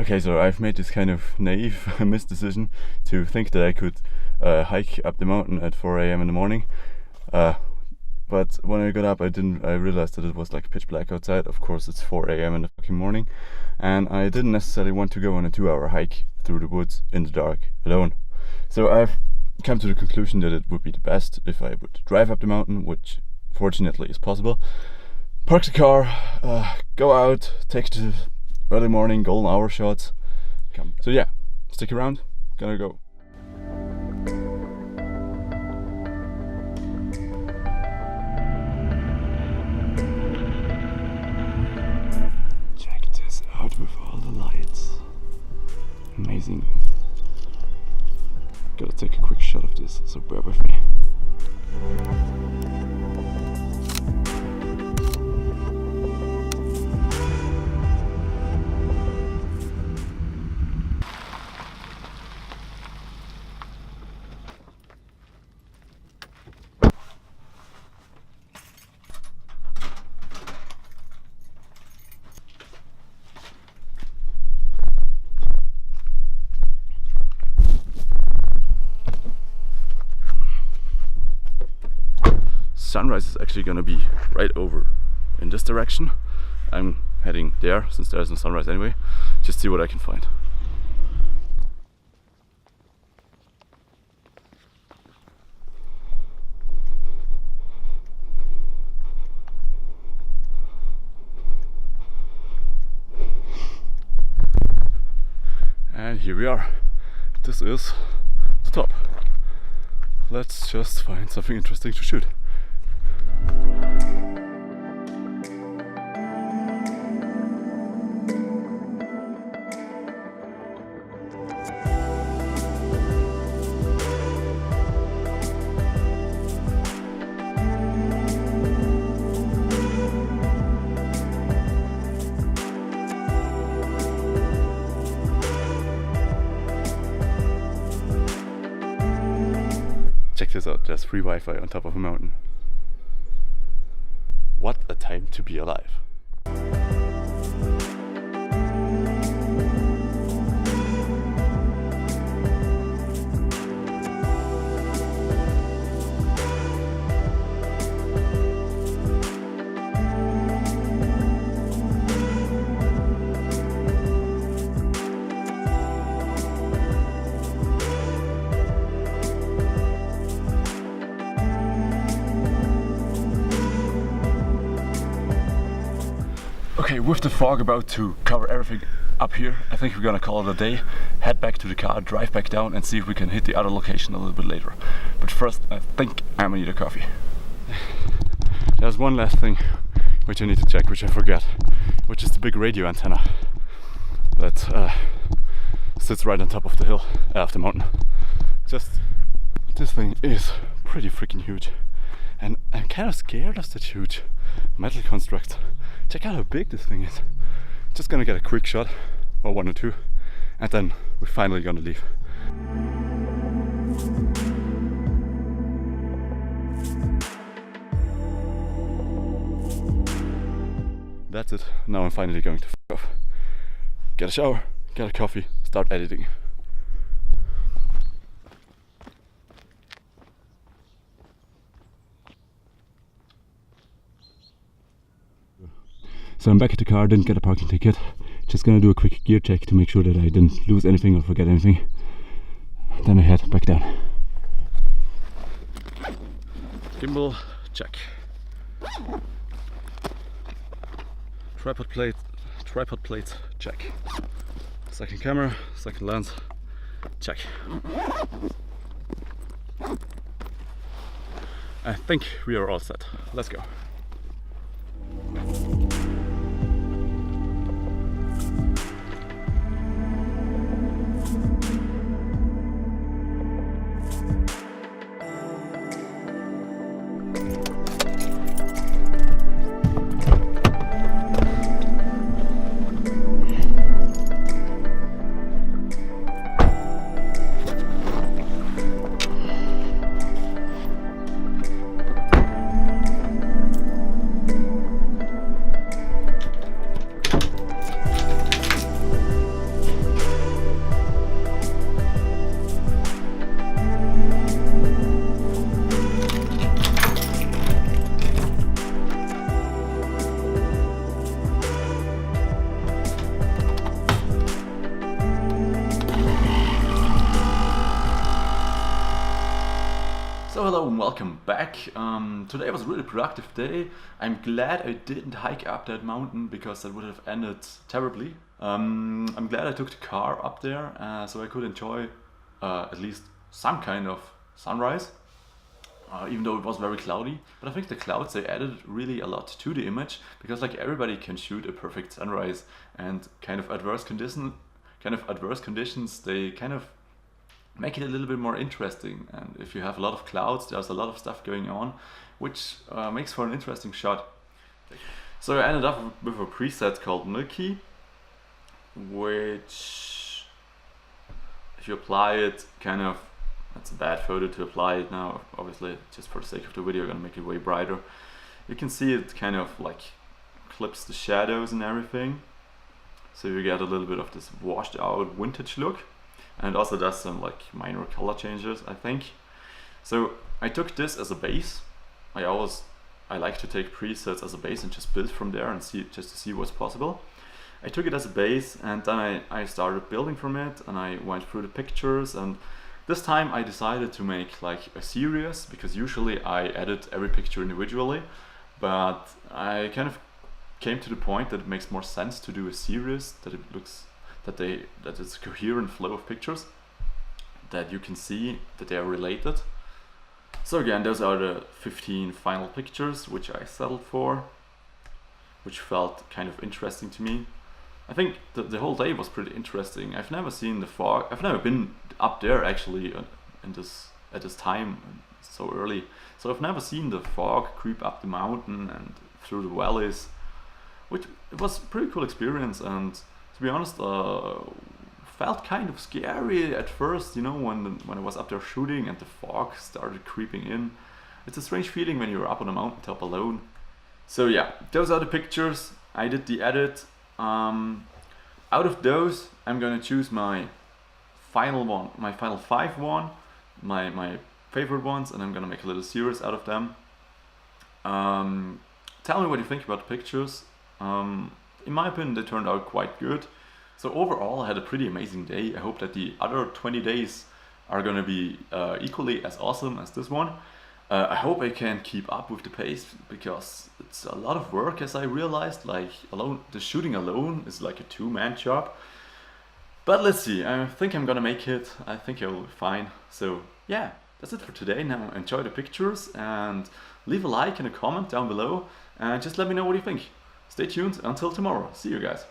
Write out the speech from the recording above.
Okay, so I've made this kind of naive misdecision to think that I could hike up the mountain at 4 AM in the morning. But when I got up, I realized that it was like pitch black outside. Of course, it's 4 AM in the fucking morning, and I didn't necessarily want to go on a 2-hour hike through the woods in the dark alone. So I've come to the conclusion that it would be the best if I would drive up the mountain, which fortunately is possible. Park the car, go out, take the early morning golden hour shots. So yeah, stick around, gonna go. Check this out with all the lights. Amazing. Gotta take a quick shot of this, so bear with me. Sunrise is actually gonna be right over in this direction. I'm heading there since there's no sunrise anyway. Just see what I can find. And here we are. This is the top. Let's just find something interesting to shoot. Check this out, there's free Wi-Fi on top of a mountain. What a time to be alive. Okay, with the fog about to cover everything up here, I think we're gonna call it a day, head back to the car, drive back down and see if we can hit the other location a little bit later. But first, I think I'm gonna need a coffee. There's one last thing which I need to check, which I forgot, which is the big radio antenna that sits right on top of the hill, of the mountain. Just, this thing is pretty freaking huge. And I'm kind of scared of that huge metal construct. Check out how big this thing is. Just gonna get a quick shot, or one or two, and then we're finally gonna leave. That's it. Now I'm finally going to f*** off. Get a shower, get a coffee, start editing. So I'm back at the car, didn't get a parking ticket. Just gonna do a quick gear check to make sure that I didn't lose anything or forget anything. Then I head back down. Gimbal, check. Tripod plate, check. Second camera, second lens, check. I think we are all set. Let's go. So hello and welcome back. Today was a really productive day. I'm glad I didn't hike up that mountain because that would have ended terribly. I'm glad I took the car up there so I could enjoy at least some kind of sunrise, even though it was very cloudy. But I think the clouds, they added really a lot to the image, because like everybody can shoot a perfect sunrise, and kind of adverse conditions, they kind of make it a little bit more interesting. And if you have a lot of clouds, there's a lot of stuff going on, which makes for an interesting shot. So I ended up with a preset called Milky, which if you apply it kind of, that's a bad photo to apply it now, obviously, just for the sake of the video, I'm gonna make it way brighter. You can see it kind of like clips the shadows and everything, so you get a little bit of this washed out vintage look. And it also does some like minor color changes, I think. So I took this as a base. I like to take presets as a base and just build from there and just to see what's possible. I took it as a base, and then I started building from it, and I went through the pictures, and this time I decided to make like a series, because usually I edit every picture individually, but I kind of came to the point that it makes more sense to do a series, that it looks that it's a coherent flow of pictures, that you can see that they are related. So again, those are the 15 final pictures which I settled for, which felt kind of interesting to me. I think the whole day was pretty interesting. I've never seen the fog. I've never been up there actually at this time so early. So I've never seen the fog creep up the mountain and through the valleys, which it was a pretty cool experience. And to be honest, felt kind of scary at first, you know, when I was up there shooting and the fog started creeping in. It's a strange feeling when you're up on a mountaintop alone. So yeah, those are the pictures. I did the edit. Out of those, I'm gonna choose my final one, my final 5 one, my favorite ones, and I'm gonna make a little series out of them. Tell me what you think about the pictures. In my opinion, they turned out quite good. So overall, I had a pretty amazing day. I hope that the other 20 days are gonna be equally as awesome as this one. I hope I can keep up with the pace, because it's a lot of work, as I realized. Like the shooting alone is like a 2-man job. But let's see, I think I'm gonna make it. I think I will be fine. So yeah, that's it for today. Now enjoy the pictures and leave a like and a comment down below, and just let me know what you think. Stay tuned until tomorrow. See you guys.